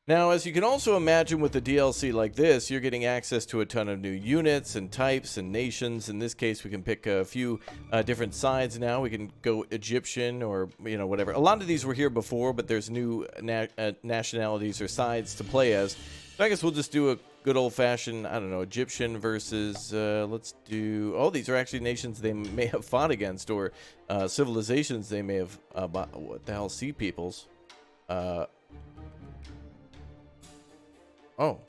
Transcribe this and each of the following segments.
Now, as you can also imagine with a DLC like this, you're getting access to a ton of new units and types and nations. In this case, we can pick a few different sides now. We can go Egyptian or, whatever. A lot of these were here before, but there's new nationalities or sides to play as. So I guess we'll just do a good old-fashioned, I don't know, Egyptian versus, let's do... Oh, these are actually nations they may have fought against, or civilizations they may have... what the hell, sea peoples? Oh,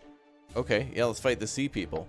okay. Yeah, let's fight the sea people.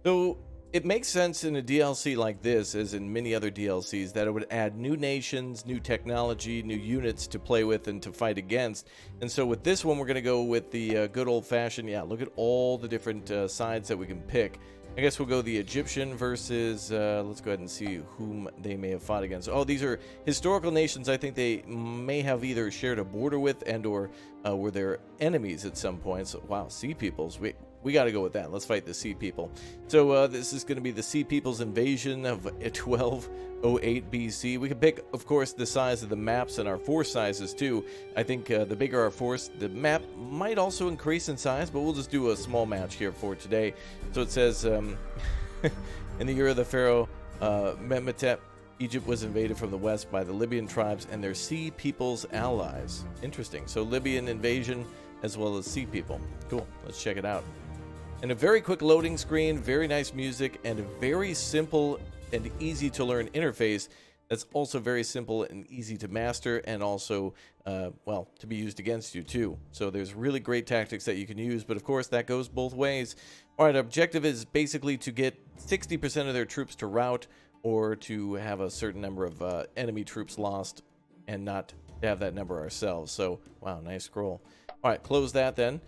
So it makes sense in a DLC like this, as in many other DLCs, that it would add new nations, new technology, new units to play with and to fight against. And so with this one, we're going to go with the good old-fashioned, yeah, look at all the different sides that we can pick. I guess we'll go the Egyptian versus, let's go ahead and see whom they may have fought against. Oh, these are historical nations I think they may have either shared a border with and or were their enemies at some point. So, wow, sea peoples. We got to go with that. Let's fight the sea people. So this is going to be the sea people's invasion of 1208 BC. We can pick, of course, the size of the maps and our force sizes too. I think the bigger our force, the map might also increase in size, but we'll just do a small match here for today. So it says, in the year of the pharaoh Menhotep, Egypt was invaded from the west by the Libyan tribes and their sea people's allies. Interesting. So Libyan invasion as well as sea people. Cool. Let's check it out. And a very quick loading screen, very nice music, and a very simple and easy to learn interface that's also very simple and easy to master, and also, well, to be used against you too. So there's really great tactics that you can use, but of course that goes both ways. All right, our objective is basically to get 60% of their troops to rout, or to have a certain number of enemy troops lost, and not to have that number ourselves. So, wow, nice scroll. All right, close that then.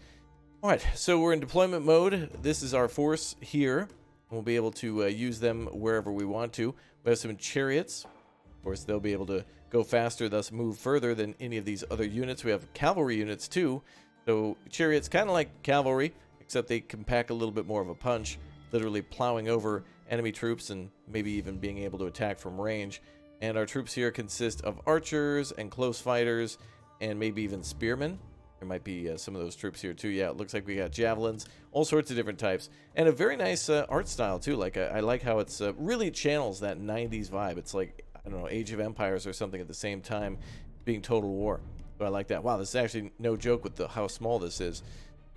All right, so we're in deployment mode. This is our force here. We'll be able to use them wherever we want to. We have some chariots. Of course, they'll be able to go faster, thus move further than any of these other units. We have cavalry units too. So chariots, kind of like cavalry, except they can pack a little bit more of a punch, literally plowing over enemy troops and maybe even being able to attack from range. And our troops here consist of archers and close fighters and maybe even spearmen. There might be some of those troops here too. Yeah, it looks like we got javelins, all sorts of different types, and a very nice art style too. Like I like how it's really channels that 90s vibe. It's like, I don't know, Age of Empires or something at the same time, being Total War. So I like that. Wow, this is actually no joke with how small this is.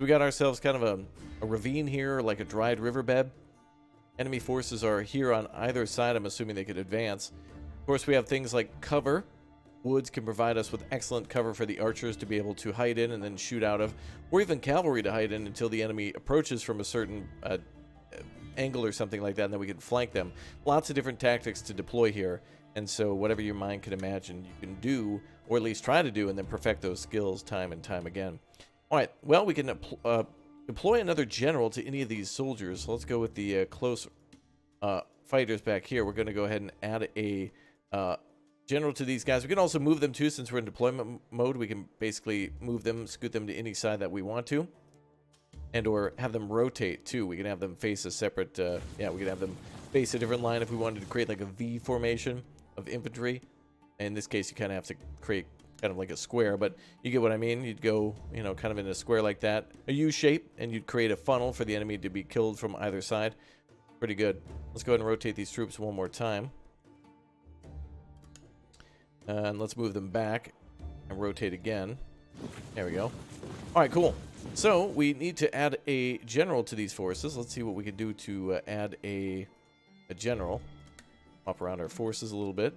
We got ourselves kind of a ravine here, like a dried riverbed. Enemy forces are here on either side. I'm assuming they could advance. Of course, we have things like cover. Woods can provide us with excellent cover for the archers to be able to hide in and then shoot out of, or even cavalry to hide in until the enemy approaches from a certain angle or something like that, and then we can flank them. Lots of different tactics to deploy here, and so whatever your mind can imagine you can do, or at least try to do, and then perfect those skills time and time again. All right, well, we can deploy another general to any of these soldiers. So let's go with the close fighters back here. We're going to go ahead and add a general to these guys. We can also move them too, since we're in deployment mode. We can basically move them, scoot them to any side that we want to, and or have them rotate too. We can have them face a separate yeah, we can have them face a different line if we wanted to create like a V formation of infantry. In this case, you kind of have to create kind of like a square, but you get what I mean. You'd go, you know, kind of in a square like that, a U shape, and you'd create a funnel for the enemy to be killed from either side. Pretty good. Let's go ahead and rotate these troops one more time. And let's move them back and rotate again. There we go. All right, cool. So we need to add a general to these forces. Let's see what we can do to add a general. Hop around our forces a little bit.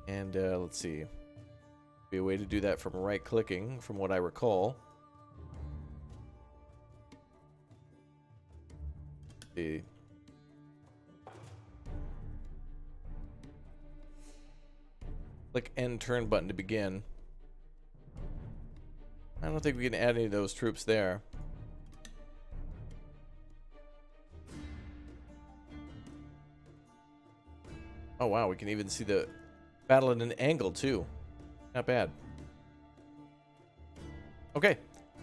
And let's see. Be a way to do that from right-clicking, from what I recall. Let's see. Click end turn button to begin. I don't think we can add any of those troops there. Oh wow, we can even see the battle at an angle too. Not bad. Okay,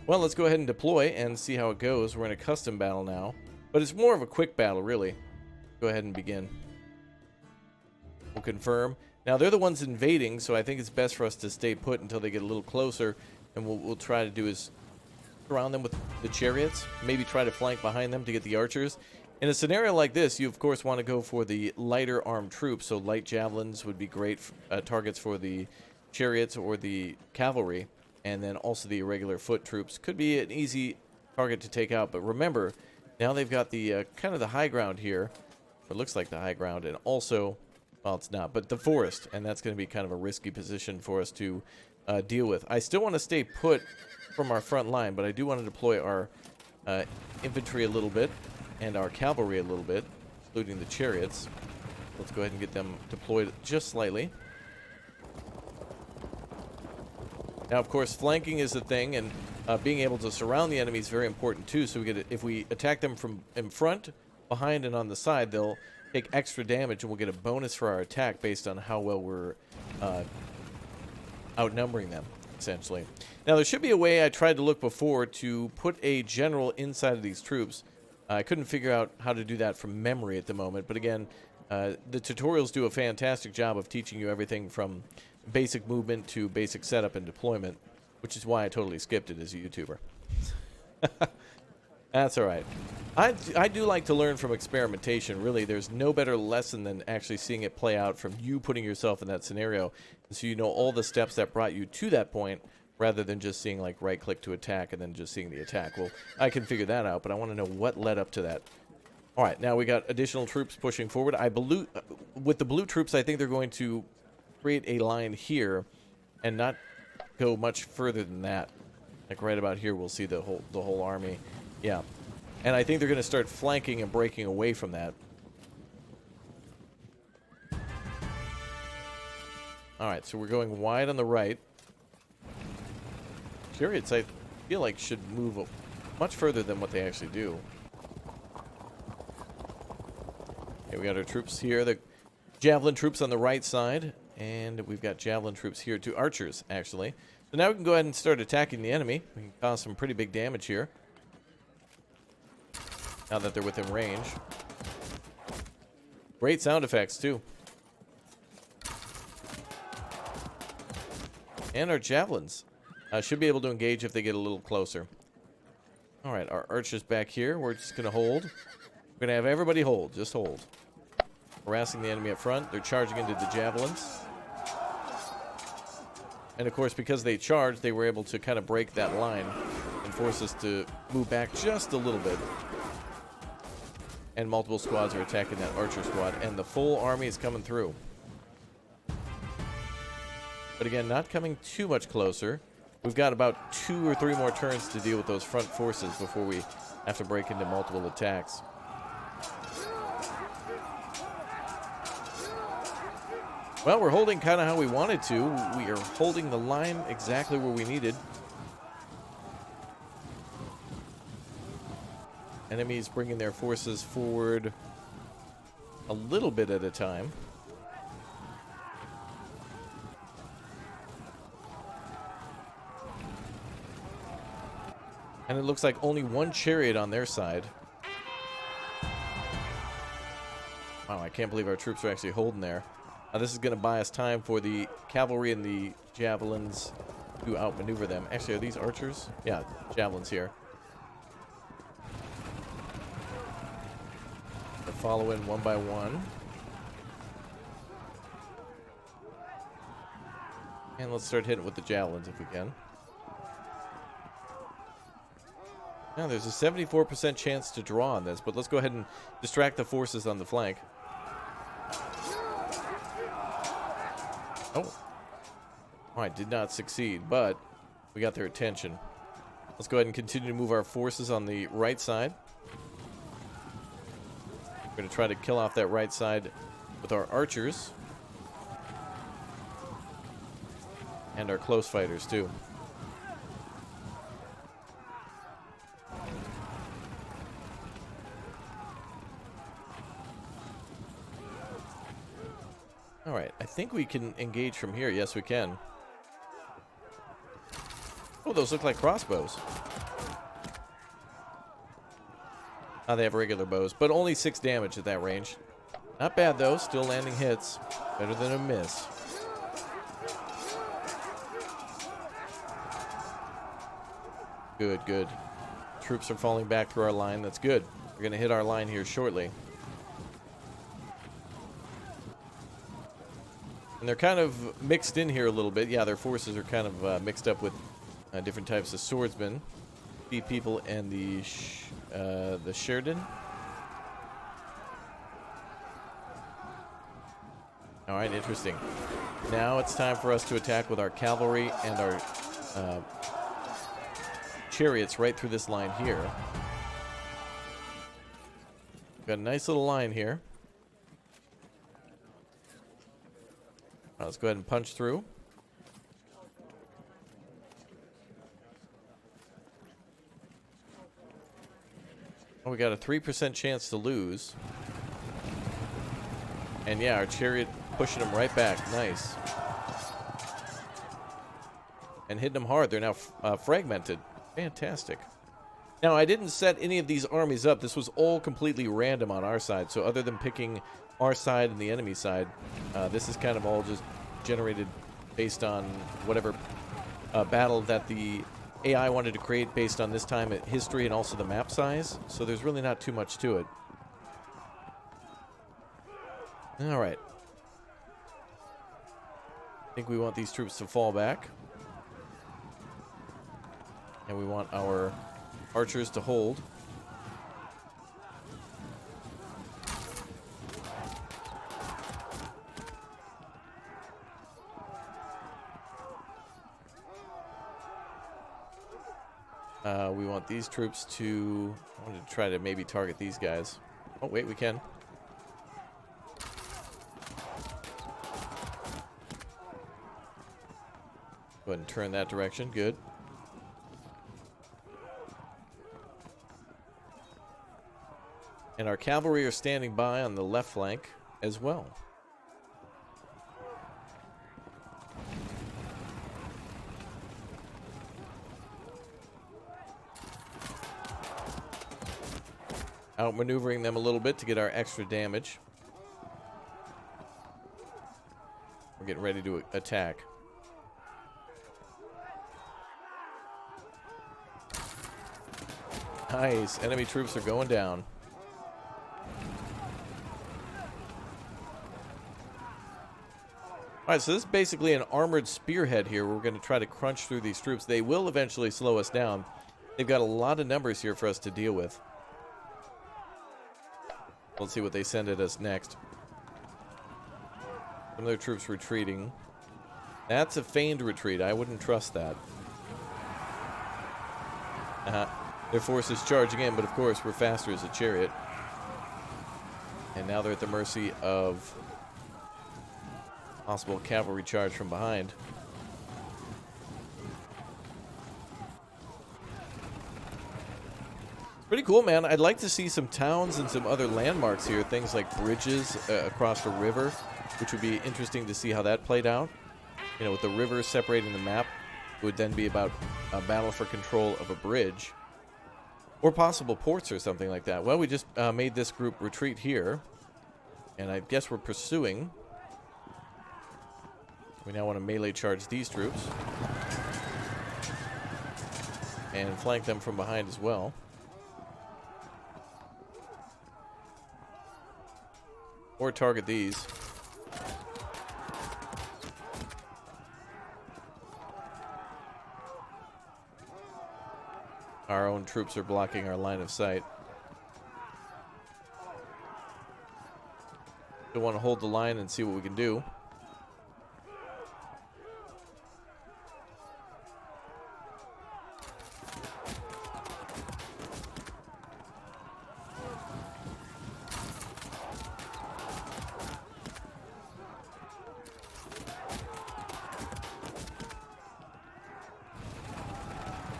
well, let's go ahead and deploy and see how it goes. We're in a custom battle now, but it's more of a quick battle, really. Go ahead and begin. We'll confirm. Now, they're the ones invading, so I think it's best for us to stay put until they get a little closer. And what we'll try to do is surround them with the chariots, maybe try to flank behind them to get the archers. In a scenario like this, you of course want to go for the lighter armed troops, so light javelins would be great targets for the chariots or the cavalry, and then also the irregular foot troops could be an easy target to take out. But remember, now they've got the kind of the high ground here, or looks like the high ground, and also, well, it's not, but the forest, and that's going to be kind of a risky position for us to deal with. I still want to stay put from our front line, but I do want to deploy our infantry a little bit and our cavalry a little bit, including the chariots. Let's go ahead and get them deployed just slightly. Now, of course, flanking is the thing, and being able to surround the enemy is very important too. So if we attack them from in front, behind, and on the side, they'll take extra damage, and we'll get a bonus for our attack based on how well we're outnumbering them, essentially. Now, there should be a way, I tried to look before, to put a general inside of these troops. I couldn't figure out how to do that from memory at the moment, but again, the tutorials do a fantastic job of teaching you everything from basic movement to basic setup and deployment, which is why I totally skipped it as a YouTuber. That's all right. I do like to learn from experimentation. Really, there's no better lesson than actually seeing it play out from you putting yourself in that scenario, so you know all the steps that brought you to that point, rather than just seeing like right click to attack and then just seeing the attack. Well, I can figure that out, but I want to know what led up to that. All right, now we got additional troops pushing forward. With the blue troops, I think they're going to create a line here and not go much further than that. Like right about here, we'll see the whole army. Yeah, and I think they're going to start flanking and breaking away from that. All right, so we're going wide on the right. Chariots, I feel like, should move much further than what they actually do. Okay, we got our troops here, the javelin troops on the right side, and we've got javelin troops here, two archers, actually. So now we can go ahead and start attacking the enemy. We can cause some pretty big damage here, now that they're within range. Great sound effects, too. And our javelins should be able to engage if they get a little closer. All right, our archers back here. We're just going to hold. We're going to have everybody hold. Just hold. Harassing the enemy up front. They're charging into the javelins. And, of course, because they charged, they were able to kind of break that line and force us to move back just a little bit. And multiple squads are attacking that archer squad. And the full army is coming through. But, again, not coming too much closer. We've got about 2 or 3 more turns to deal with those front forces before we have to break into multiple attacks. Well, we're holding kind of how we wanted to. We are holding the line exactly where we needed. Enemies bringing their forces forward a little bit at a time. And it looks like only one chariot on their side. Wow, I can't believe our troops are actually holding there. This is going to buy us time for the cavalry and the javelins to outmaneuver them. Actually, are these archers? Yeah, javelins here. They're following one by one. And let's start hitting with the javelins if we can. Now, there's a 74% chance to draw on this, but let's go ahead and distract the forces on the flank. Oh. Alright, did not succeed, but we got their attention. Let's go ahead and continue to move our forces on the right side. We're going to try to kill off that right side with our archers. And our close fighters, too. Alright, I think we can engage from here. Yes, we can. Oh, those look like crossbows. Oh, they have regular bows, but only 6 damage at that range. Not bad, though. Still landing hits. Better than a miss. Good, good. Troops are falling back through our line. That's good. We're going to hit our line here shortly. And they're kind of mixed in here a little bit. Yeah, their forces are kind of mixed up with different types of swordsmen. The people and the Sheridan. All right, interesting. Now it's time for us to attack with our cavalry and our chariots right through this line here. Got a nice little line here. Let's go ahead and punch through. Oh, we got a 3% chance to lose. And yeah, our chariot pushing them right back. Nice. And hitting them hard. They're now fragmented. Fantastic. Now, I didn't set any of these armies up. This was all completely random on our side. So other than picking our side and the enemy side, this is kind of all just generated based on whatever battle that the AI wanted to create based on this time at history and also the map size. So there's really not too much to it. All right. I think we want these troops to fall back. And we want our archers to hold. We want these troops to... I want to try to maybe target these guys. Oh, wait, we can. Go ahead and turn that direction. Good. And our cavalry are standing by on the left flank as well. Outmaneuvering them a little bit to get our extra damage. We're getting ready to attack. Nice. Enemy troops are going down. Alright, so this is basically an armored spearhead here. We're going to try to crunch through these troops. They will eventually slow us down. They've got a lot of numbers here for us to deal with. Let's see what they send at us next. Some of their troops retreating. That's a feigned retreat. I wouldn't trust that. Their force is charging in, but of course we're faster as a chariot. And now they're at the mercy of possible cavalry charge from behind. Pretty cool, man. I'd like to see some towns and some other landmarks here. Things like bridges across the river, which would be interesting to see how that played out. You know, with the river separating the map, it would then be about a battle for control of a bridge. Or possible ports or something like that. Well, we just made this group retreat here. And I guess we're pursuing. We now want to melee charge these troops. And flank them from behind as well. Or target these. Our own troops are blocking our line of sight. We want to hold the line and see what we can do.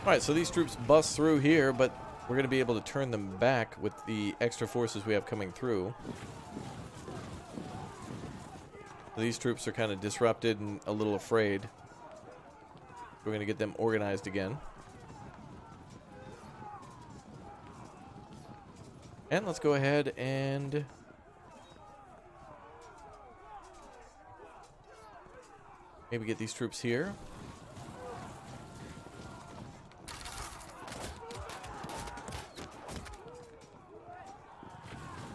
Alright, so these troops bust through here, but we're going to be able to turn them back with the extra forces we have coming through. So these troops are kind of disrupted and a little afraid. We're going to get them organized again. And let's go ahead and... maybe get these troops here.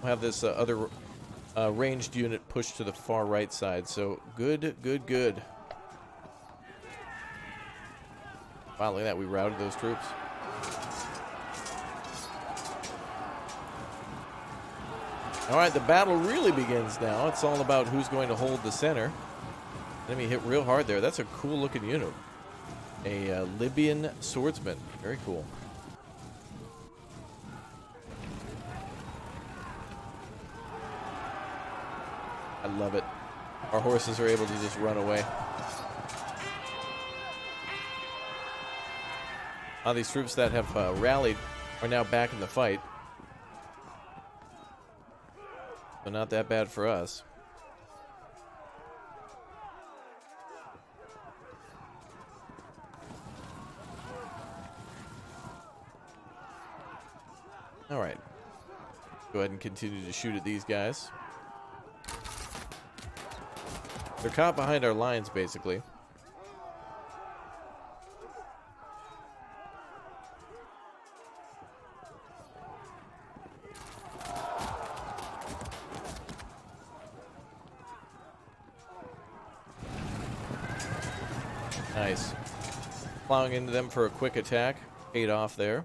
We'll have this other ranged unit pushed to the far right side. So good, good, good. Wow, look at that. We routed those troops. All right, the battle really begins now. It's all about who's going to hold the center. Enemy hit real hard there. That's a cool looking unit. A Libyan swordsman. Very cool. I love it. Our horses are able to just run away. These troops that have rallied are now back in the fight. So not that bad for us. All right. Go ahead and continue to shoot at these guys. They're caught behind our lines, basically. Nice. Plowing into them for a quick attack. Paid off there.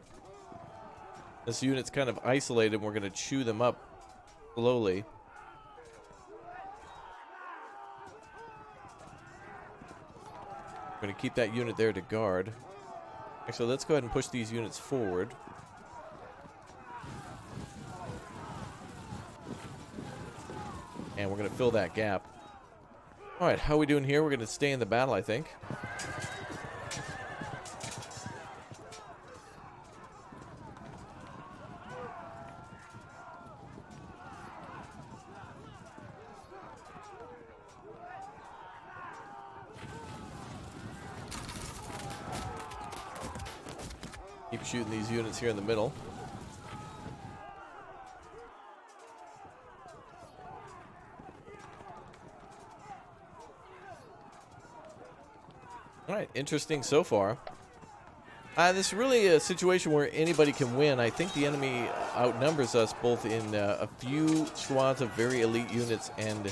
This unit's kind of isolated. We're going to chew them up slowly. We're going to keep that unit there to guard. Actually, let's go ahead and push these units forward. And we're going to fill that gap. All right, how are we doing here? We're going to stay in the battle, I think. Keep shooting these units here in the middle. All right, interesting so far. This is really a situation where anybody can win. I think the enemy outnumbers us both in a few squads of very elite units and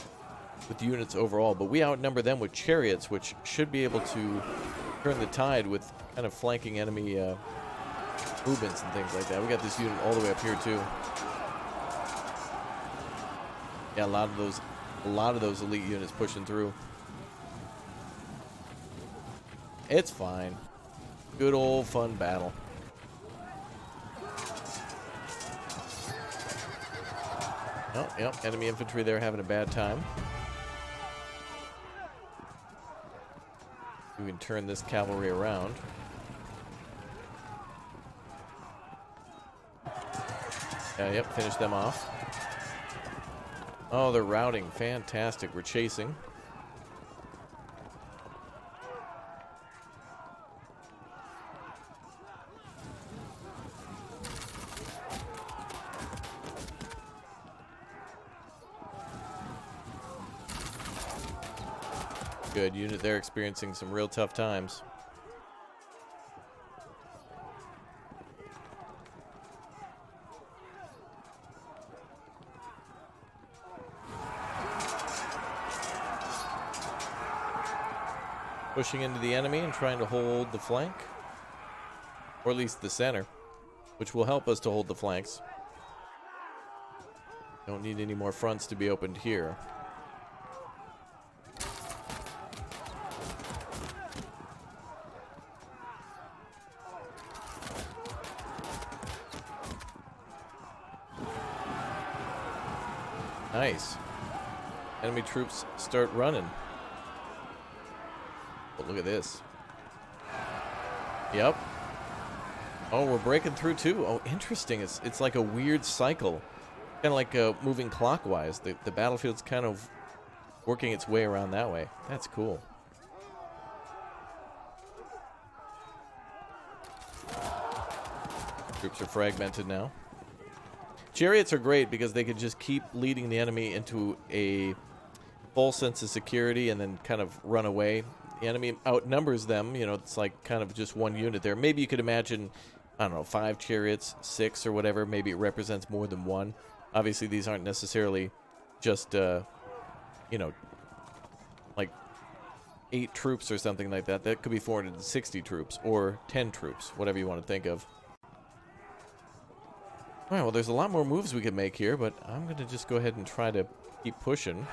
with units overall, but we outnumber them with chariots, which should be able to turn the tide with kind of flanking enemy movements and things like that. We got this unit all the way up here too. Yeah, a lot of those elite units pushing through. It's fine. Good old fun battle. Oh, yep, enemy infantry there having a bad time. We can turn this cavalry around. Yep, finish them off. Oh, they're routing. Fantastic. We're chasing. Good unit there, experiencing some real tough times. Pushing into the enemy and trying to hold the flank, or at least the center, which will help us to hold the flanks. Don't need any more fronts to be opened here. Nice. Enemy troops start running. But look at this. Yep. Oh, we're breaking through too. Oh, interesting. It's like a weird cycle. Kind of like moving clockwise. The battlefield's kind of working its way around that way. That's cool. Troops are fragmented now. Chariots are great because they can just keep leading the enemy into a false sense of security and then kind of run away. The enemy outnumbers them. You know, it's like kind of just one unit there. Maybe you could imagine, I don't know, 5 chariots, 6 or whatever. Maybe it represents more than one. Obviously, these aren't necessarily just, you know, like 8 troops or something like that. That could be 460 troops or 10 troops, whatever you want to think of. All right, well, there's a lot more moves we could make here, but I'm going to just go ahead and try to keep pushing.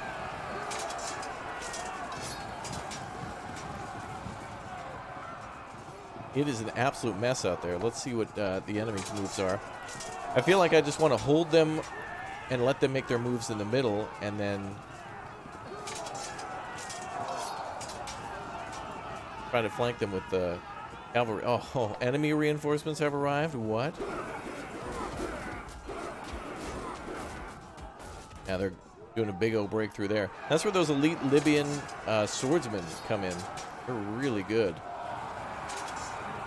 It is an absolute mess out there. Let's see what the enemy's moves are. I feel like I just want to hold them and let them make their moves in the middle, and then try to flank them with the cavalry. Oh, enemy reinforcements have arrived? What? Yeah, they're doing a big old breakthrough there. That's where those elite Libyan swordsmen come in. They're really good.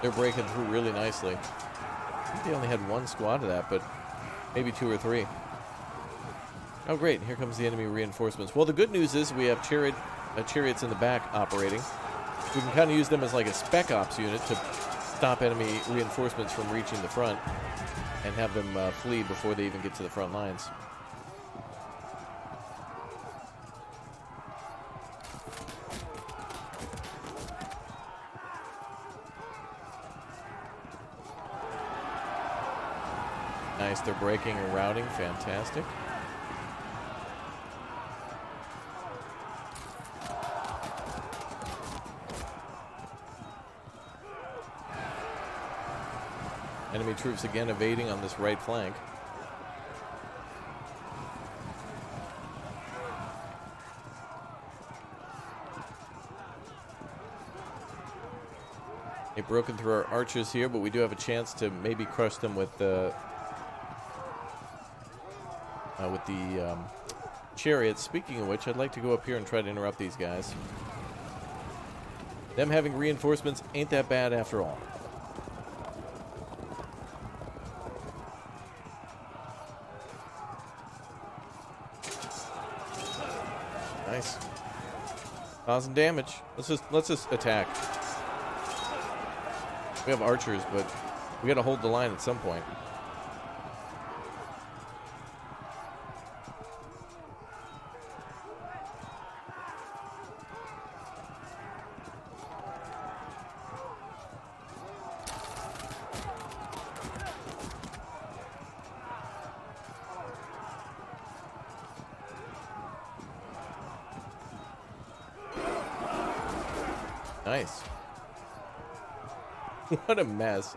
They're breaking through really nicely. I think they only had 1 squad of that, but maybe 2 or 3. Oh, great. Here comes the enemy reinforcements. Well, the good news is we have chariots in the back operating. We can kind of use them as like a SPEC ops unit to stop enemy reinforcements from reaching the front and have them flee before they even get to the front lines. Nice, they're breaking and routing. Fantastic. Enemy troops again evading on this right flank. They've broken through our archers here, but we do have a chance to maybe crush them with the chariots. Speaking of which, I'd like to go up here and try to interrupt these guys. Them having reinforcements ain't that bad after all. Nice. Causing damage. Let's just attack. We have archers, but we gotta hold the line at some point. Nice. What a mess.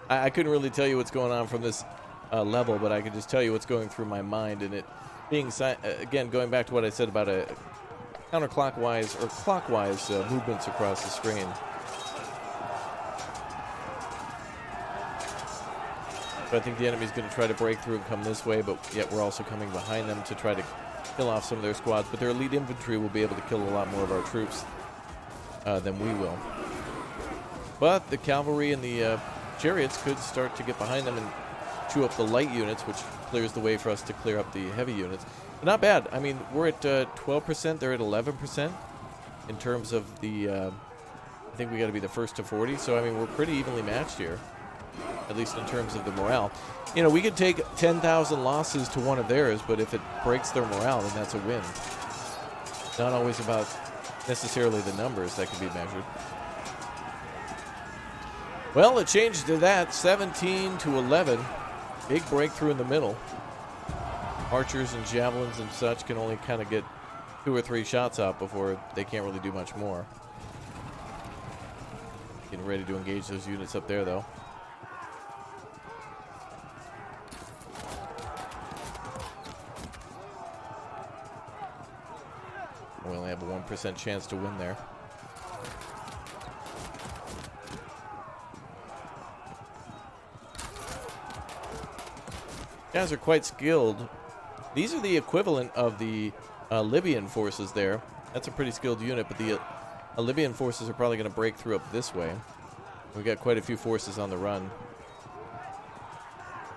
I couldn't really tell you what's going on from this level, but I could just tell you what's going through my mind. And it being, again, going back to what I said about a counterclockwise or clockwise movements across the screen. So I think the enemy's going to try to break through and come this way, but yet we're also coming behind them to try to kill off some of their squads. But their elite infantry will be able to kill a lot more of our troops than we will. But the cavalry and the chariots could start to get behind them and chew up the light units, which clears the way for us to clear up the heavy units. But not bad. I mean, we're at 12%. They're at 11% in terms of the... I think we got to be the first to 40. So, I mean, we're pretty evenly matched here, at least in terms of the morale. You know, we could take 10,000 losses to one of theirs, but if it breaks their morale, then that's a win. Not always about necessarily the numbers that can be measured. Well, it changed to that, 17 to 11. Big breakthrough in the middle. Archers and javelins and such can only kind of get 2 or 3 shots out before they can't really do much more. Getting ready to engage those units up there, though. We only have a 1% chance to win there. Guys are quite skilled. These are the equivalent of the Libyan forces there. That's a pretty skilled unit, but the Libyan forces are probably going to break through up this way. We've got quite a few forces on the run.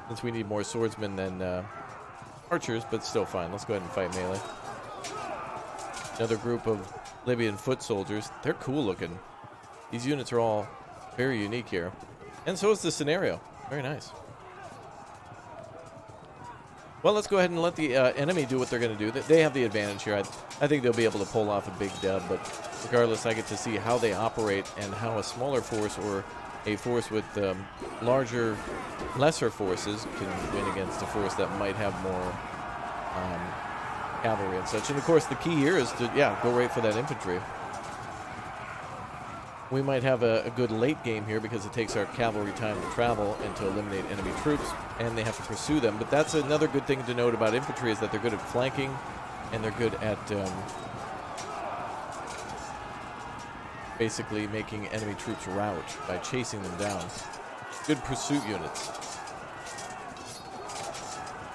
Since we need more swordsmen than archers, but still fine. Let's go ahead and fight melee. Another group of Libyan foot soldiers. They're cool looking. These units are all very unique here. And so is the scenario. Very nice. Well, let's go ahead and let the enemy do what they're going to do. They have the advantage here. I think they'll be able to pull off a big dub, but regardless, I get to see how they operate and how a smaller force or a force with lesser forces can win against a force that might have more cavalry and such. And of course, the key here is to, go right for that infantry. We might have a good late game here because it takes our cavalry time to travel and to eliminate enemy troops, and they have to pursue them. But that's another good thing to note about infantry, is that they're good at flanking, and they're good at basically making enemy troops rout by chasing them down. Good pursuit units.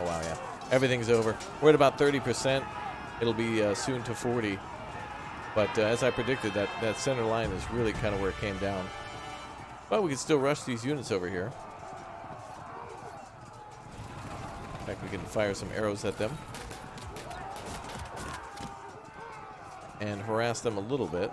Oh wow, yeah. Everything's over. We're at about 30%. It'll be soon to 40. But as I predicted, that center line is really kind of where it came down. But we can still rush these units over here. In fact, we can fire some arrows at them. And harass them a little bit.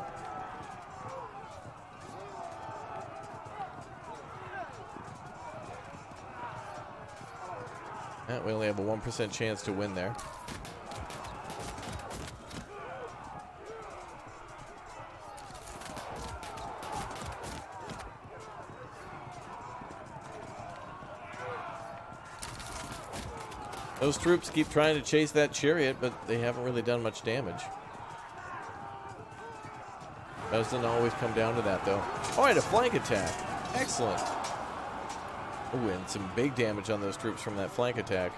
We only have a 1% chance to win there. Those troops keep trying to chase that chariot, but they haven't really done much damage. Doesn't always come down to that, though. All right, a flank attack. Excellent. Oh, and some big damage on those troops from that flank attack.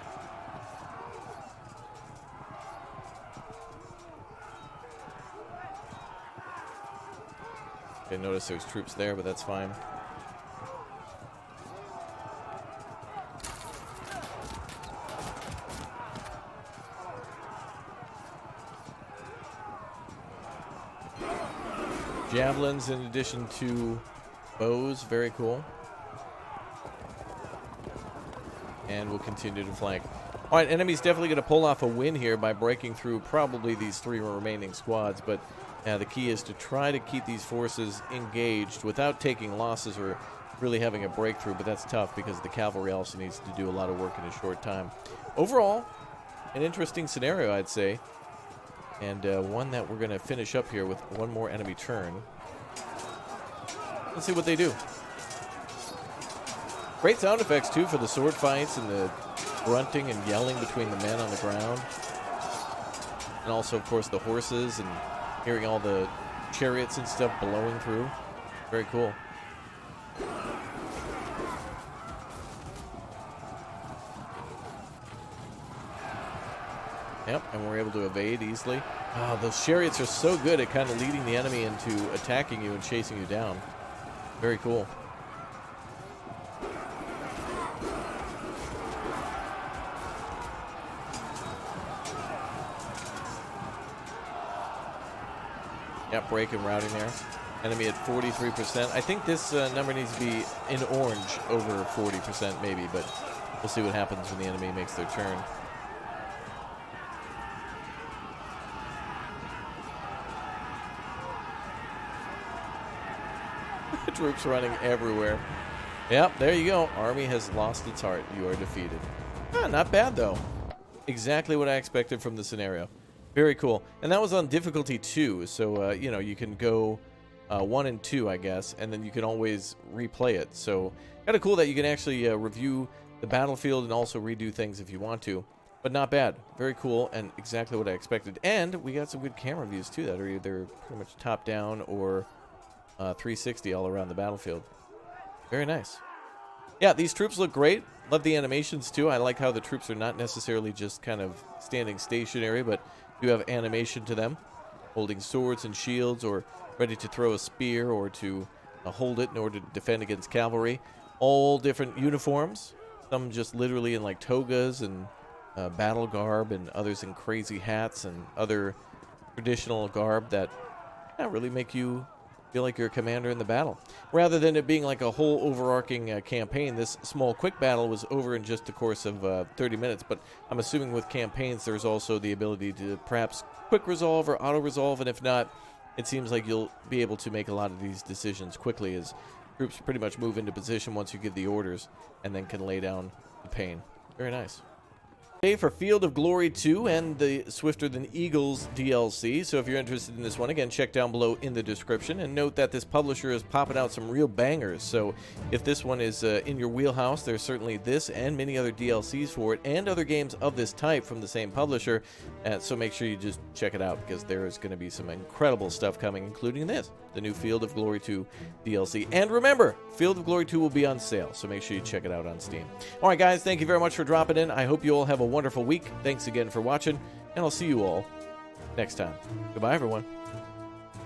Okay, notice there's troops there, but that's fine. Javelins in addition to bows, very cool. And we'll continue to flank. All right, enemy's definitely going to pull off a win here by breaking through probably these 3 remaining squads, but the key is to try to keep these forces engaged without taking losses or really having a breakthrough, but that's tough because the cavalry also needs to do a lot of work in a short time. Overall, an interesting scenario, I'd say. And one that we're going to finish up here with one more enemy turn. Let's see what they do. Great sound effects, too, for the sword fights and the grunting and yelling between the men on the ground. And also, of course, the horses and hearing all the chariots and stuff blowing through. Very cool. Yep, and we're able to evade easily. Oh, those chariots are so good at kind of leading the enemy into attacking you and chasing you down. Very cool. Yep, break and routing there. Enemy at 43%. I think this number needs to be in orange over 40% maybe, but we'll see what happens when the enemy makes their turn. Troops running everywhere. Yep, there you go. Army has lost its heart. You are defeated. Not bad, though. Exactly what I expected from the scenario. Very cool. And that was on difficulty 2, so, you can go 1 and 2, I guess, and then you can always replay it. So, kind of cool that you can actually review the battlefield and also redo things if you want to. But not bad. Very cool and exactly what I expected. And we got some good camera views, too, that are either pretty much top-down or 360 all around the battlefield. Very nice. Yeah, these troops look great. Love the animations too. I like how the troops are not necessarily just kind of standing stationary, but do have animation to them, holding swords and shields or ready to throw a spear or to hold it in order to defend against cavalry. All different uniforms. Some just literally in like togas and battle garb, and others in crazy hats and other traditional garb that really make you feel like you're a commander in the battle. Rather than it being like a whole overarching campaign, this small quick battle was over in just the course of 30 minutes, but I'm assuming with campaigns there's also the ability to perhaps quick resolve or auto resolve, and if not, it seems like you'll be able to make a lot of these decisions quickly as troops pretty much move into position once you give the orders and then can lay down the pain. Very nice. For Field of Glory 2 and the Swifter Than Eagles DLC. So if you're interested in this one, again, check down below in the description. And note that this publisher is popping out some real bangers. So if this one is in your wheelhouse, there's certainly this and many other DLCs for it and other games of this type from the same publisher. So make sure you just check it out because there is going to be some incredible stuff coming, including this, the new Field of Glory 2 DLC. And remember, Field of Glory 2 will be on sale, so make sure you check it out on Steam. All right, guys, thank you very much for dropping in. I hope you all have a wonderful week. Thanks again for watching, and I'll see you all next time. Goodbye, everyone.